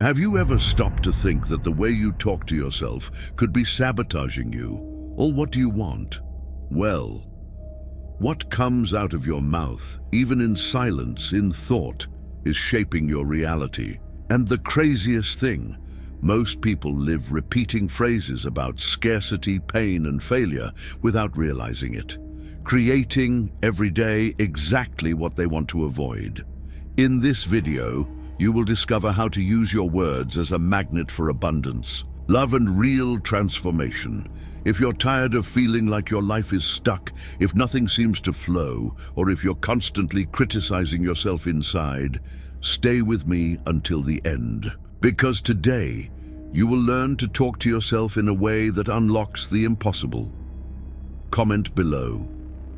Have you ever stopped to think that the way you talk to yourself could be sabotaging you? Or what do you want? Well, what comes out of your mouth, even in silence, in thought, is shaping your reality. And the craziest thing, most people live repeating phrases about scarcity, pain, and failure without realizing it, creating every day exactly what they want to avoid. In this video, you will discover how to use your words as a magnet for abundance, love, and real transformation. If you're tired of feeling like your life is stuck, if nothing seems to flow, or if you're constantly criticizing yourself inside, stay with me until the end. Because today, you will learn to talk to yourself in a way that unlocks the impossible. Comment below.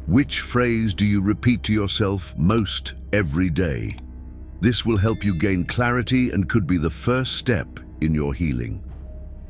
Which phrase do you repeat to yourself most every day? This will help you gain clarity and could be the first step in your healing.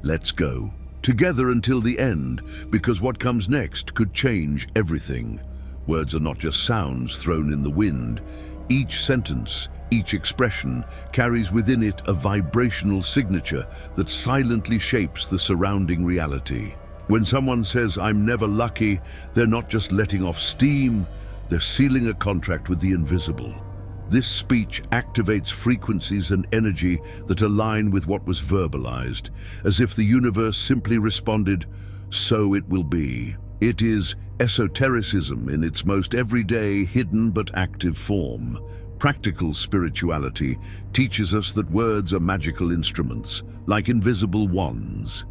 Let's go together until the end, because what comes next could change everything. Words are not just sounds thrown in the wind. Each sentence, each expression carries within it a vibrational signature that silently shapes the surrounding reality. When someone says, "I'm never lucky," they're not just letting off steam, they're sealing a contract with the invisible. This speech activates frequencies and energy that align with what was verbalized, as if the universe simply responded, "So it will be." It is esotericism in its most everyday, hidden but active form. Practical spirituality teaches us that words are magical instruments, like invisible wands.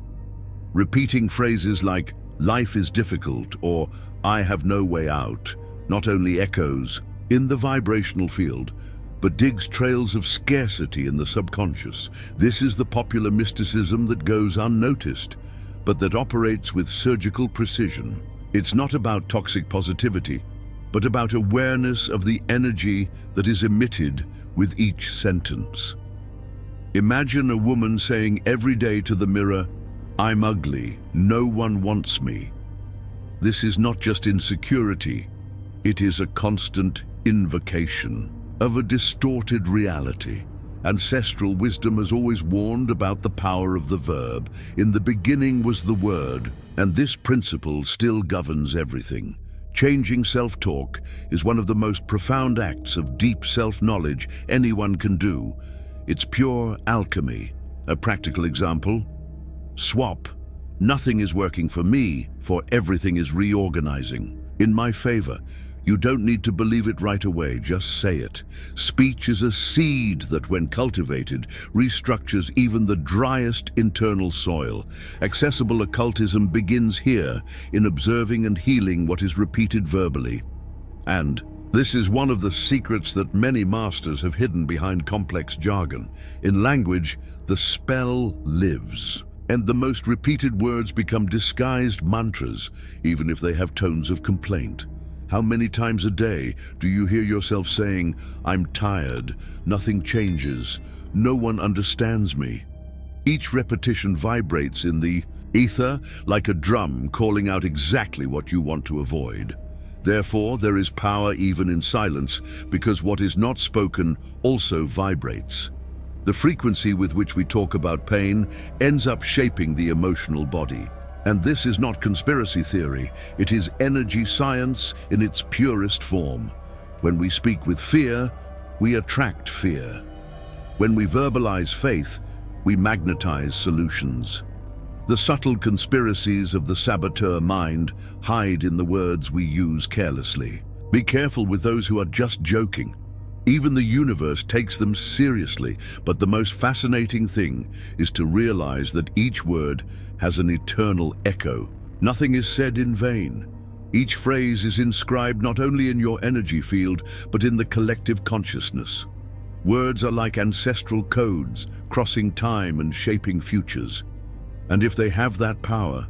Repeating phrases like, "Life is difficult," or "I have no way out," not only echoes in the vibrational field, but digs trails of scarcity in the subconscious. This is the popular mysticism that goes unnoticed, but that operates with surgical precision. It's not about toxic positivity, but about awareness of the energy that is emitted with each sentence. Imagine a woman saying every day to the mirror, "I'm ugly, no one wants me." This is not just insecurity, it is a constant invocation of a distorted reality. Ancestral wisdom has always warned about the power of the verb. In the beginning was the word, and this principle still governs everything. Changing self-talk is one of the most profound acts of deep self-knowledge anyone can do. It's pure alchemy. A practical example: swap. Nothing is working for me, for everything is reorganizing in my favor. You don't need to believe it right away, just say it. Speech is a seed that, when cultivated, restructures even the driest internal soil. Accessible occultism begins here, in observing and healing what is repeated verbally. And this is one of the secrets that many masters have hidden behind complex jargon. In language, the spell lives, and the most repeated words become disguised mantras, even if they have tones of complaint. How many times a day do you hear yourself saying, "I'm tired, nothing changes, no one understands me"? Each repetition vibrates in the ether like a drum calling out exactly what you want to avoid. Therefore, there is power even in silence, because what is not spoken also vibrates. The frequency with which we talk about pain ends up shaping the emotional body. And this is not conspiracy theory, it is energy science in its purest form. When we speak with fear, we attract fear. When we verbalize faith, we magnetize solutions. The subtle conspiracies of the saboteur mind hide in the words we use carelessly. Be careful with those who are just joking. Even the universe takes them seriously, but the most fascinating thing is to realize that each word has an eternal echo. Nothing is said in vain. Each phrase is inscribed not only in your energy field, but in the collective consciousness. Words are like ancestral codes, crossing time and shaping futures. And if they have that power,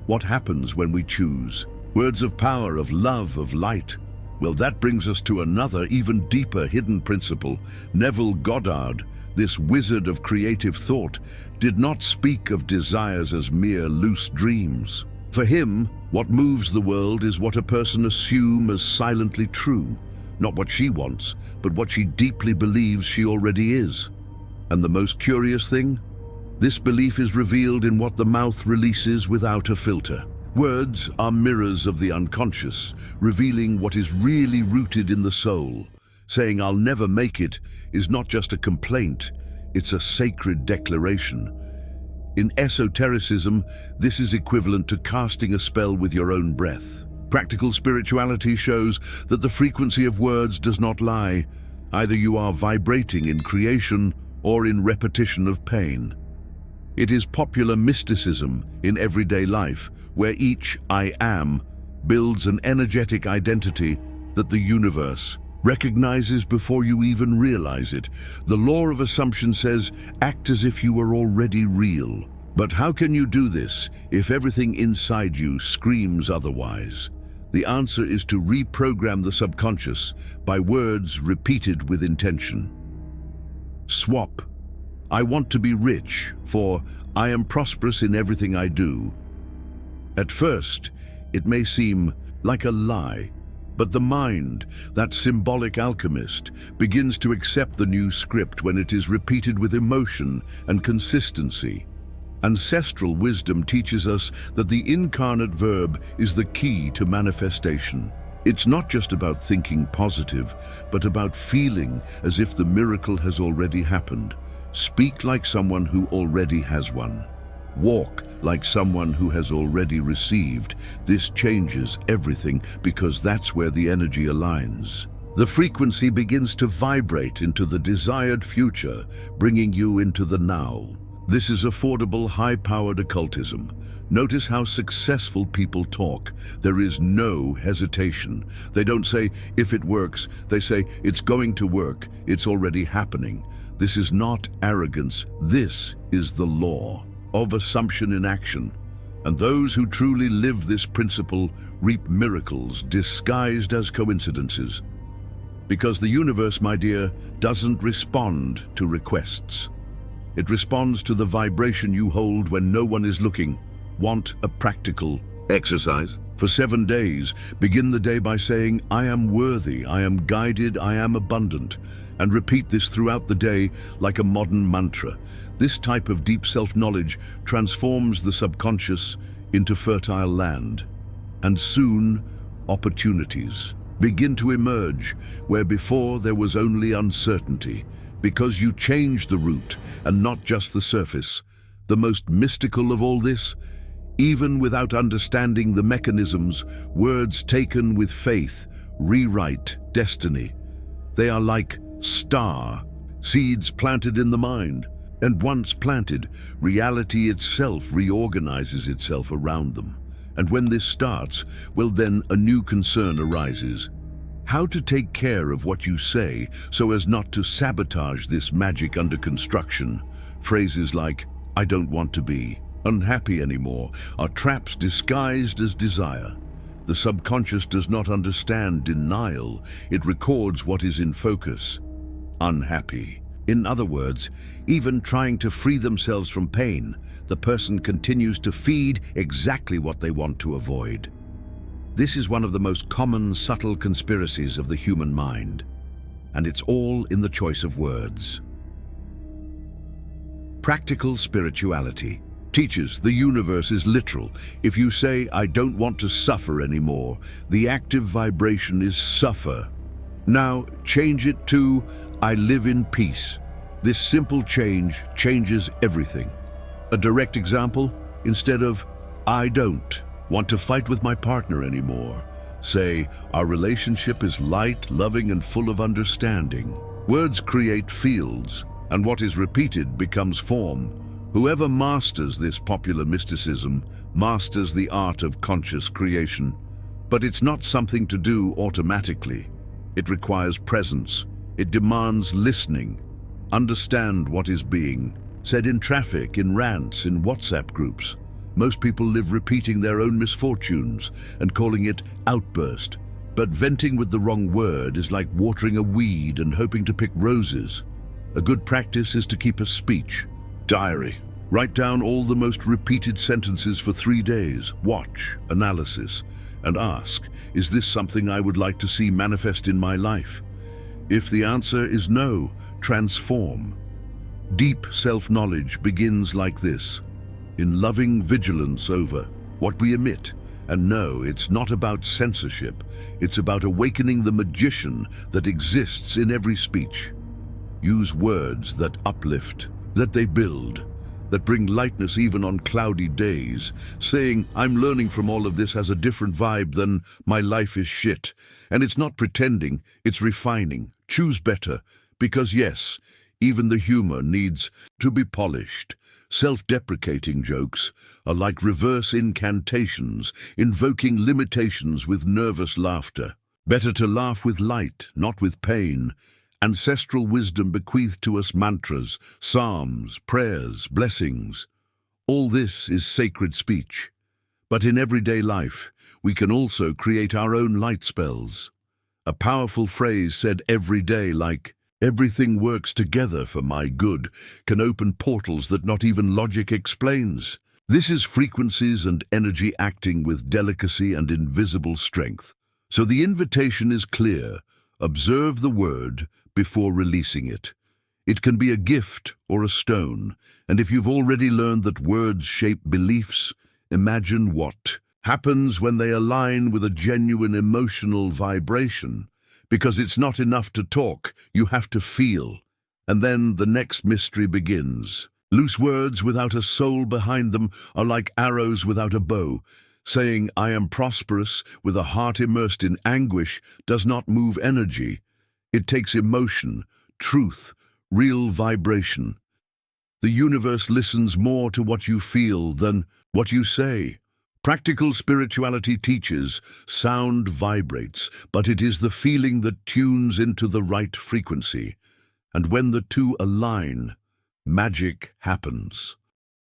what happens when we choose? Words of power, of love, of light. Well, that brings us to another, even deeper hidden principle. Neville Goddard, this wizard of creative thought, did not speak of desires as mere loose dreams. For him, what moves the world is what a person assumes as silently true, not what she wants, but what she deeply believes she already is. And the most curious thing? This belief is revealed in what the mouth releases without a filter. Words are mirrors of the unconscious, revealing what is really rooted in the soul. Saying "I'll never make it" is not just a complaint, it's a sacred declaration. In esotericism, this is equivalent to casting a spell with your own breath. Practical spirituality shows that the frequency of words does not lie. Either you are vibrating in creation or in repetition of pain. It is popular mysticism in everyday life, where each "I am" builds an energetic identity that the universe recognizes before you even realize it. The law of assumption says, act as if you were already real. But how can you do this if everything inside you screams otherwise? The answer is to reprogram the subconscious by words repeated with intention. Swap "I want to be rich" for "I am prosperous in everything I do." At first, it may seem like a lie, but the mind, that symbolic alchemist, begins to accept the new script when it is repeated with emotion and consistency. Ancestral wisdom teaches us that the incarnate verb is the key to manifestation. It's not just about thinking positive, but about feeling as if the miracle has already happened. Speak like someone who already has one. Walk like someone who has already received. This changes everything because that's where the energy aligns. The frequency begins to vibrate into the desired future, bringing you into the now. This is affordable, high-powered occultism. Notice how successful people talk. There is no hesitation. They don't say, "If it works," they say, "It's going to work. It's already happening." This is not arrogance. This is the law of assumption in action. And those who truly live this principle reap miracles disguised as coincidences. Because the universe, my dear, doesn't respond to requests. It responds to the vibration you hold when no one is looking. Want a practical exercise? For 7 days, begin the day by saying, "I am worthy, I am guided, I am abundant," and repeat this throughout the day like a modern mantra. This type of deep self-knowledge transforms the subconscious into fertile land. And soon, opportunities begin to emerge where before there was only uncertainty, because you change the route and not just the surface. The most mystical of all this, even without understanding the mechanisms, words taken with faith rewrite destiny. They are like star seeds planted in the mind, and once planted, reality itself reorganizes itself around them. And when this starts, well, then a new concern arises. How to take care of what you say so as not to sabotage this magic under construction. Phrases like, "I don't want to be unhappy anymore," are traps disguised as desire. The subconscious does not understand denial. It records what is in focus. Unhappy. In other words, even trying to free themselves from pain, the person continues to feed exactly what they want to avoid. This is one of the most common, subtle conspiracies of the human mind, and it's all in the choice of words. Practical spirituality teaches the universe is literal. If you say, "I don't want to suffer anymore," the active vibration is suffer. Now change it to, "I live in peace." This simple change changes everything. A direct example, instead of, "I don't want to fight with my partner anymore," say, "Our relationship is light, loving, and full of understanding." Words create fields, and what is repeated becomes form. Whoever masters this popular mysticism masters the art of conscious creation. But it's not something to do automatically. It requires presence. It demands listening. Understand what is being said in traffic, in rants, in WhatsApp groups. Most people live repeating their own misfortunes and calling it outburst. But venting with the wrong word is like watering a weed and hoping to pick roses. A good practice is to keep a speech diary. Write down all the most repeated sentences for 3 days. Watch, analysis, and ask, is this something I would like to see manifest in my life? If the answer is no, transform. Deep self-knowledge begins like this, in loving vigilance over what we emit. And no, it's not about censorship. It's about awakening the magician that exists in every speech. Use words that uplift, that they build, that bring lightness even on cloudy days. Saying, I'm learning from all of this has a different vibe than my life is shit. And it's not pretending, it's refining. Choose better, because yes, even the humor needs to be polished. Self-deprecating jokes are like reverse incantations, invoking limitations with nervous laughter. Better to laugh with light, not with pain. Ancestral wisdom bequeathed to us mantras, psalms, prayers, blessings. All this is sacred speech. But in everyday life, we can also create our own light spells. A powerful phrase said every day like, everything works together for my good, can open portals that not even logic explains. This is frequencies and energy acting with delicacy and invisible strength. So the invitation is clear. Observe the word before releasing it. It can be a gift or a stone, and if you've already learned that words shape beliefs, imagine what happens when they align with a genuine emotional vibration. Because it's not enough to talk, you have to feel. And then the next mystery begins. Loose words without a soul behind them are like arrows without a bow. Saying, I am prosperous, with a heart immersed in anguish, does not move energy. It takes emotion, truth, real vibration. The universe listens more to what you feel than what you say. Practical spirituality teaches sound vibrates, but it is the feeling that tunes into the right frequency. And when the two align, magic happens.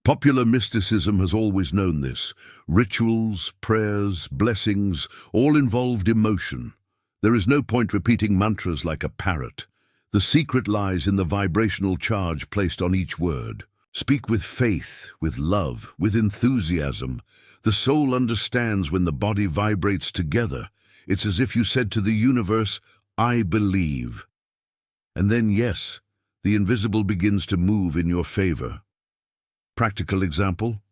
Popular mysticism has always known this. Rituals, prayers, blessings, all involved emotion. There is no point repeating mantras like a parrot. The secret lies in the vibrational charge placed on each word. Speak with faith, with love, with enthusiasm. The soul understands when the body vibrates together. It's as if you said to the universe, I believe. And then, yes, the invisible begins to move in your favor. Practical example?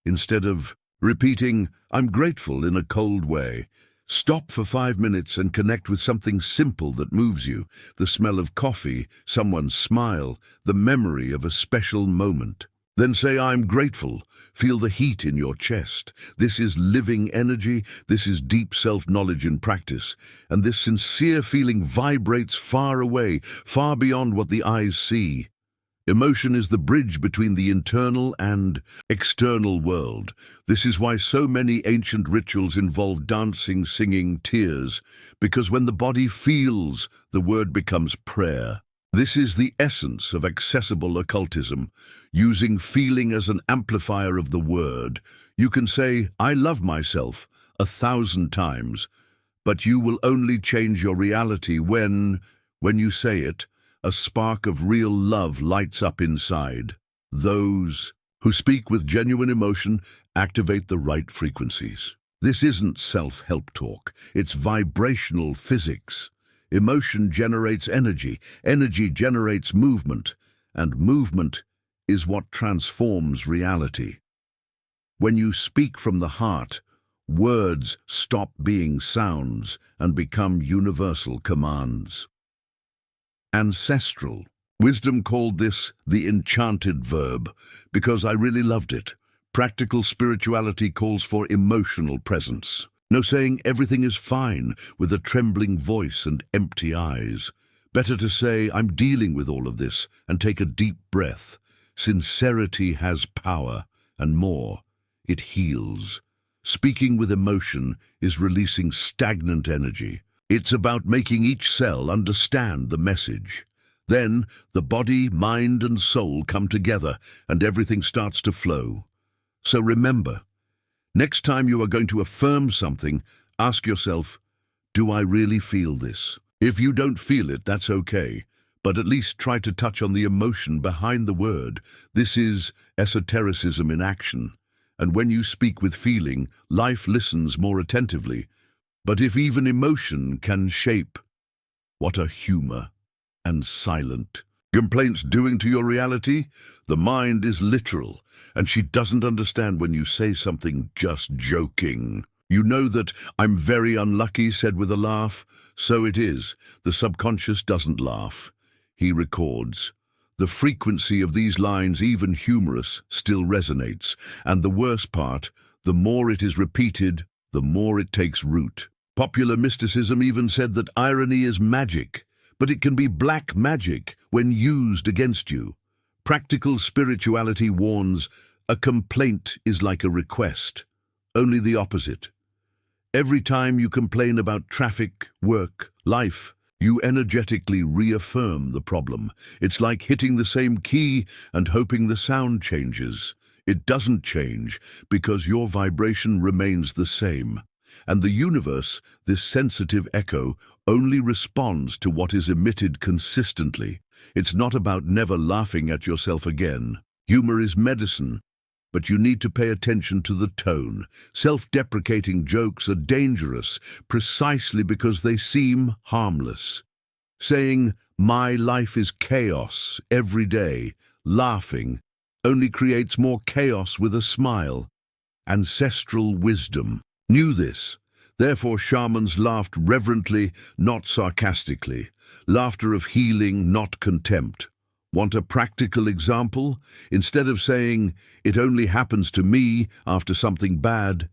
Instead of repeating, I'm grateful in a cold way, stop for 5 minutes and connect with something simple that moves you. The smell of coffee, someone's smile, the memory of a special moment. Then say, I'm grateful. Feel the heat in your chest. This is living energy. This is deep self-knowledge in practice. And this sincere feeling vibrates far away, far beyond what the eyes see. Emotion is the bridge between the internal and external world. This is why so many ancient rituals involve dancing, singing, tears, because when the body feels, the word becomes prayer. This is the essence of accessible occultism. Using feeling as an amplifier of the word, you can say, I love myself 1,000 times, but you will only change your reality when you say it, a spark of real love lights up inside. Those who speak with genuine emotion activate the right frequencies. This isn't self-help talk, it's vibrational physics. Emotion generates energy, energy generates movement, and movement is what transforms reality. When you speak from the heart, words stop being sounds and become universal commands. Ancestral wisdom called this the enchanted verb because I really loved it. Practical spirituality calls for emotional presence. No saying everything is fine with a trembling voice and empty eyes. Better to say, I'm dealing with all of this, and take a deep breath. Sincerity has power, and more, it heals. Speaking with emotion is releasing stagnant energy. It's about making each cell understand the message. Then, the body, mind, and soul come together, and everything starts to flow. So remember, next time you are going to affirm something, ask yourself, do I really feel this? If you don't feel it, that's okay, but at least try to touch on the emotion behind the word. This is esotericism in action. And when you speak with feeling, life listens more attentively. But if even emotion can shape, what a humor and silent Complaints doing to your reality? The mind is literal, and she doesn't understand when you say something just joking. You know that "I'm very unlucky" said with a laugh. So it is. The subconscious doesn't laugh. He records. The frequency of these lines, even humorous, still resonates. And the worst part, the more it is repeated, the more it takes root. Popular mysticism even said that irony is magic, but it can be black magic when used against you. Practical spirituality warns, a complaint is like a request, only the opposite. Every time you complain about traffic, work, life, you energetically reaffirm the problem. It's like hitting the same key and hoping the sound changes. It doesn't change because your vibration remains the same. And the universe, this sensitive echo, only responds to what is emitted consistently. It's not about never laughing at yourself again. Humor is medicine, but you need to pay attention to the tone. Self-deprecating jokes are dangerous precisely because they seem harmless. Saying, "My life is chaos," every day, laughing, only creates more chaos with a smile. Ancestral wisdom knew this. Therefore, shamans laughed reverently, not sarcastically. Laughter of healing, not contempt. Want a practical example? Instead of saying, "It only happens to me" after something bad,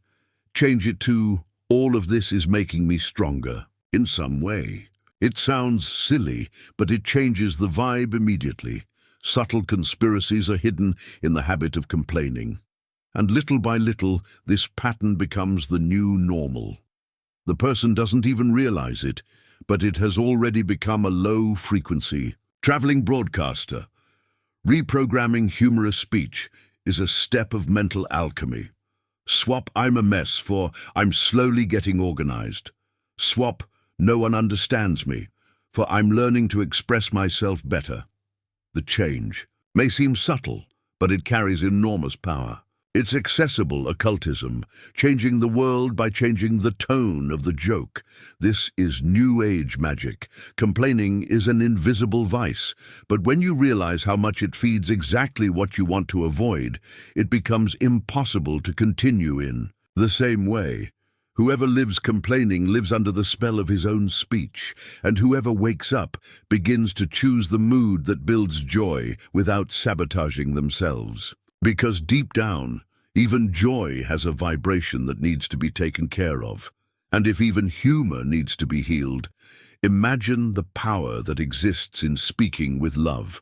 change it to, "All of this is making me stronger," in some way. It sounds silly, but it changes the vibe immediately. Subtle conspiracies are hidden in the habit of complaining. And little by little, this pattern becomes the new normal. The person doesn't even realize it, but it has already become a low frequency. Traveling broadcaster. Reprogramming humorous speech is a step of mental alchemy. Swap "I'm a mess" for "I'm slowly getting organized." Swap "No one understands me" for "I'm learning to express myself better." The change may seem subtle, but it carries enormous power. It's accessible occultism, changing the world by changing the tone of the joke. This is New Age magic. Complaining is an invisible vice, but when you realize how much it feeds exactly what you want to avoid, it becomes impossible to continue in. The same way, whoever lives complaining lives under the spell of his own speech, and whoever wakes up begins to choose the mood that builds joy without sabotaging themselves. Because deep down, even joy has a vibration that needs to be taken care of. And if even humor needs to be healed, imagine the power that exists in speaking with love,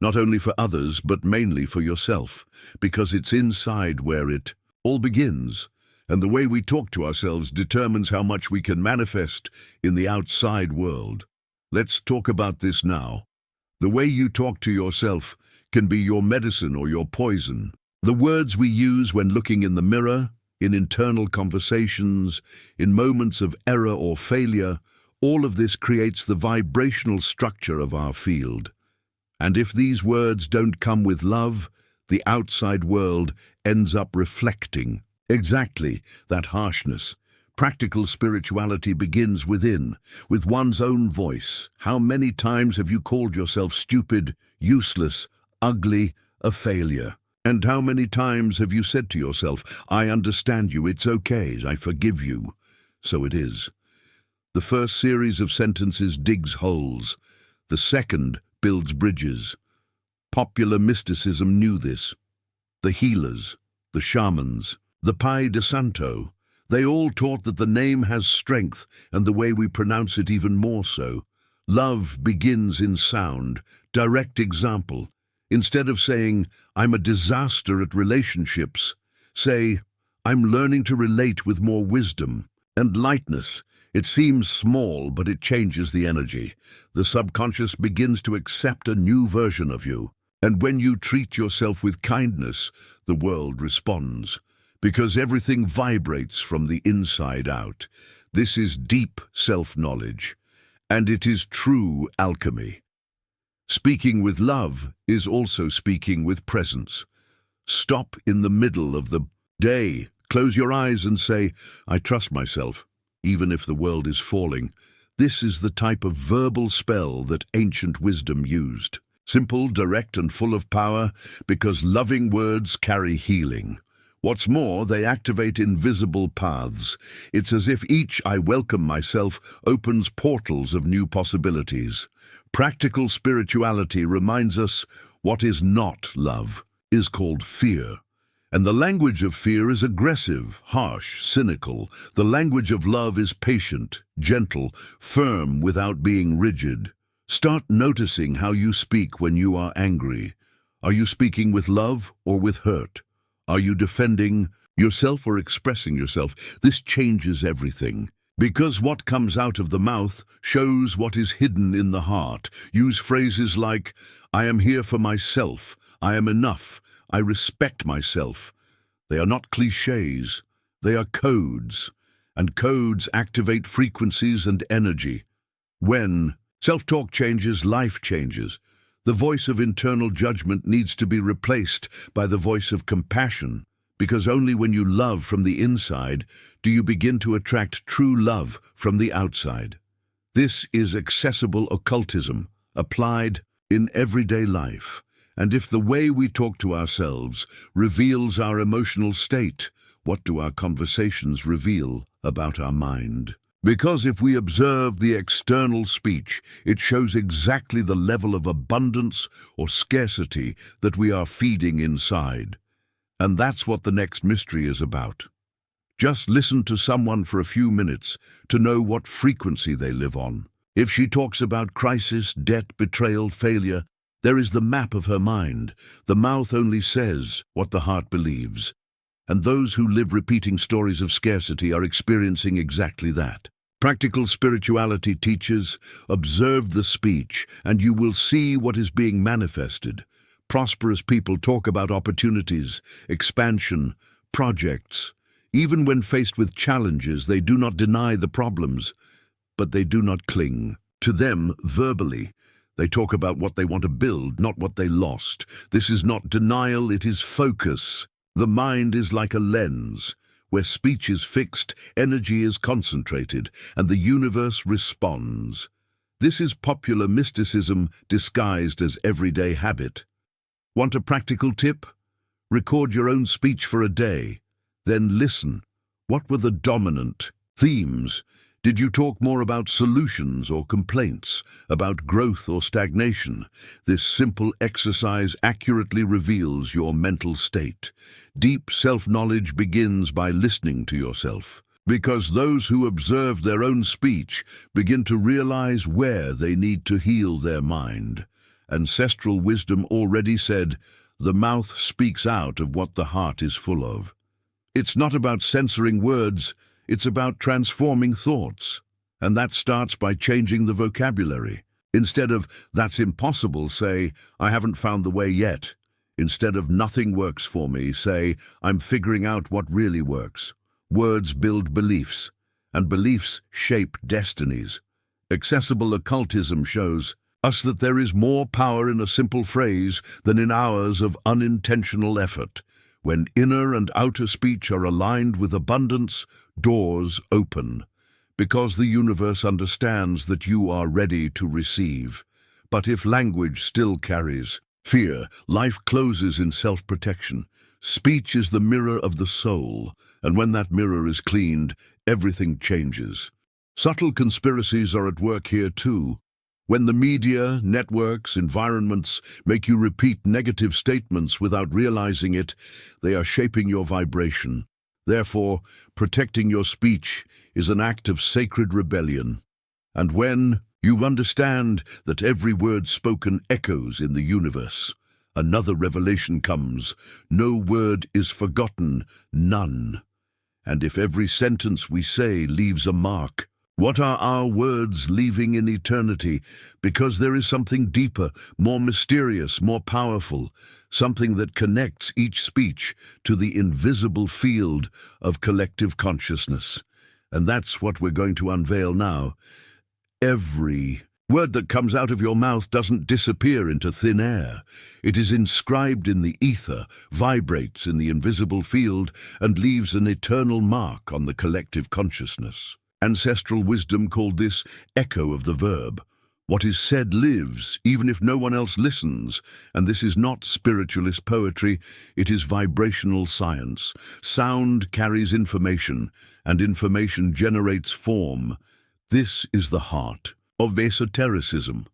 not only for others, but mainly for yourself, because it's inside where it all begins. And the way we talk to ourselves determines how much we can manifest in the outside world. Let's talk about this now. The way you talk to yourself can be your medicine or your poison. The words we use when looking in the mirror, in internal conversations, in moments of error or failure, all of this creates the vibrational structure of our field. And if these words don't come with love, the outside world ends up reflecting exactly that harshness. Practical spirituality begins within, with one's own voice. How many times have you called yourself stupid, useless, ugly, a failure? And how many times have you said to yourself, "I understand you, it's okay, I forgive you"? So it is. The first series of sentences digs holes. The second builds bridges. Popular mysticism knew this. The healers, the shamans, the Pai de Santo, they all taught that the name has strength, and the way we pronounce it even more so. Love begins in sound. Direct example. Instead of saying, "I'm a disaster at relationships," say, "I'm learning to relate with more wisdom." And lightness. It seems small, but it changes the energy. The subconscious begins to accept a new version of you. And when you treat yourself with kindness, the world responds. Because everything vibrates from the inside out. This is deep self-knowledge. And it is true alchemy. Speaking with love is also speaking with presence. Stop in the middle of the day. Close your eyes and say, "I trust myself, even if the world is falling." This is the type of verbal spell that ancient wisdom used. Simple, direct, and full of power, because loving words carry healing. What's more, they activate invisible paths. It's as if each "I welcome myself" opens portals of new possibilities. Practical spirituality reminds us what is not love is called fear. And the language of fear is aggressive, harsh, cynical. The language of love is patient, gentle, firm without being rigid. Start noticing how you speak when you are angry. Are you speaking with love or with hurt? Are you defending yourself or expressing yourself? This changes everything. Because what comes out of the mouth shows what is hidden in the heart. Use phrases like, "I am here for myself," "I am enough," "I respect myself." They are not cliches, they are codes. And codes activate frequencies and energy. When self-talk changes, life changes. The voice of internal judgment needs to be replaced by the voice of compassion, because only when you love from the inside do you begin to attract true love from the outside. This is accessible occultism, applied in everyday life. And if the way we talk to ourselves reveals our emotional state, what do our conversations reveal about our mind? Because if we observe the external speech, it shows exactly the level of abundance or scarcity that we are feeding inside. And that's what the next mystery is about. Just listen to someone for a few minutes to know what frequency they live on. If she talks about crisis, debt, betrayal, failure, there is the map of her mind. The mouth only says what the heart believes. And those who live repeating stories of scarcity are experiencing exactly that. Practical spirituality teaches, observe the speech, and you will see what is being manifested. Prosperous people talk about opportunities, expansion, projects. Even when faced with challenges, they do not deny the problems, but they do not cling to them verbally. They talk about what they want to build, not what they lost. This is not denial, it is focus. The mind is like a lens. Where speech is fixed, energy is concentrated, and the universe responds. This is popular mysticism disguised as everyday habit. Want a practical tip? Record your own speech for a day. Then listen. What were the dominant themes? Did you talk more about solutions or complaints, about growth or stagnation? This simple exercise accurately reveals your mental state. Deep self-knowledge begins by listening to yourself, because those who observe their own speech begin to realize where they need to heal their mind. Ancestral wisdom already said, "The mouth speaks out of what the heart is full of." It's not about censoring words, it's about transforming thoughts. And that starts by changing the vocabulary. Instead of "that's impossible," say "I haven't found the way yet." Instead of "nothing works for me," say "I'm figuring out what really works." Words build beliefs, and beliefs shape destinies. Accessible occultism shows us that there is more power in a simple phrase than in hours of unintentional effort. When inner and outer speech are aligned with abundance, doors open, because the universe understands that you are ready to receive. But if language still carries fear, life closes in self-protection. Speech is the mirror of the soul, and when that mirror is cleaned, everything changes. Subtle conspiracies are at work here too. When the media, networks, environments make you repeat negative statements without realizing it, they are shaping your vibration. Therefore, protecting your speech is an act of sacred rebellion. And when you understand that every word spoken echoes in the universe, another revelation comes. No word is forgotten, none. And if every sentence we say leaves a mark, what are our words leaving in eternity? Because there is something deeper, more mysterious, more powerful, something that connects each speech to the invisible field of collective consciousness. And that's what we're going to unveil now. Every word that comes out of your mouth doesn't disappear into thin air. It is inscribed in the ether, vibrates in the invisible field, and leaves an eternal mark on the collective consciousness. Ancestral wisdom called this echo of the verb. What is said lives, even if no one else listens, and this is not spiritualist poetry, it is vibrational science. Sound carries information, and information generates form. This is the heart of esotericism.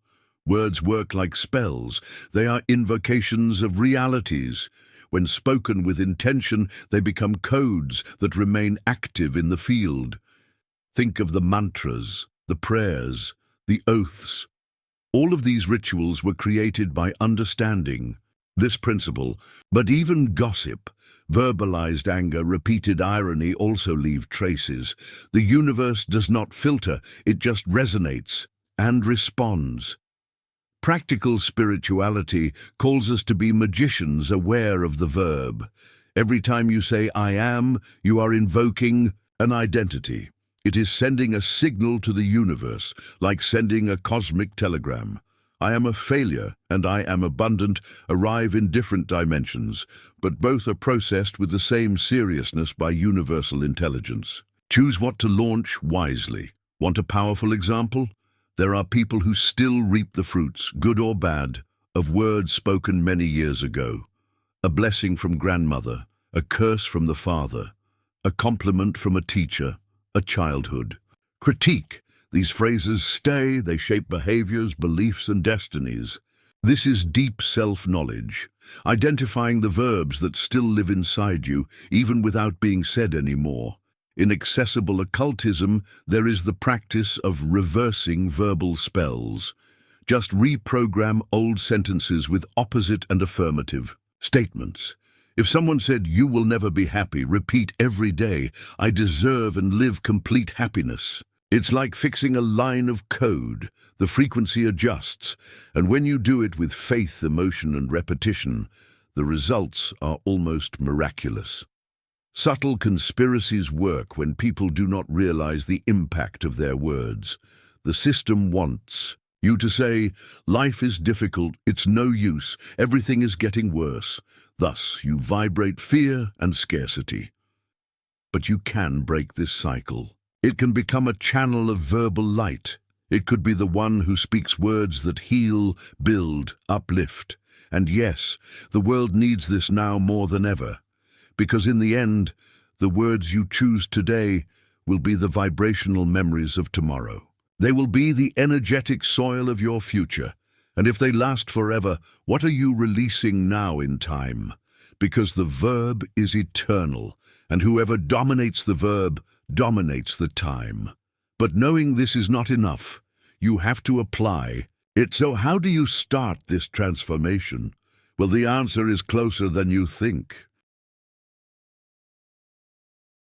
Words work like spells. They are invocations of realities. When spoken with intention, they become codes that remain active in the field. Think of the mantras, the prayers, the oaths. All of these rituals were created by understanding this principle. But even gossip, verbalized anger, repeated irony also leave traces. The universe does not filter, it just resonates and responds. Practical spirituality calls us to be magicians aware of the verb. Every time you say "I am," you are invoking an identity. It is sending a signal to the universe, like sending a cosmic telegram. I am a failure and I am abundant arrive in different dimensions, but both are processed with the same seriousness by universal intelligence. Choose what to launch wisely. Want a powerful example? There are people who still reap the fruits, good or bad, of words spoken many years ago. A blessing from grandmother, a curse from the father, a compliment from a teacher, a childhood. Critique. These phrases stay, they shape behaviors, beliefs, and destinies. This is deep self-knowledge, identifying the verbs that still live inside you, even without being said anymore. In accessible occultism, there is the practice of reversing verbal spells. Just reprogram old sentences with opposite and affirmative statements. If someone said, "You will never be happy," repeat every day, "I deserve and live complete happiness." It's like fixing a line of code. The frequency adjusts, and when you do it with faith, emotion, and repetition, the results are almost miraculous. Subtle conspiracies work when people do not realize the impact of their words. The system wants you to say, "Life is difficult, it's no use, everything is getting worse." Thus, you vibrate fear and scarcity. But you can break this cycle. It can become a channel of verbal light. It could be the one who speaks words that heal, build, uplift. And yes, the world needs this now more than ever. Because in the end, the words you choose today will be the vibrational memories of tomorrow. They will be the energetic soil of your future. And if they last forever, what are you releasing now in time? Because the verb is eternal, and whoever dominates the verb dominates the time. But knowing this is not enough, you have to apply it. So how do you start this transformation? Well, the answer is closer than you think.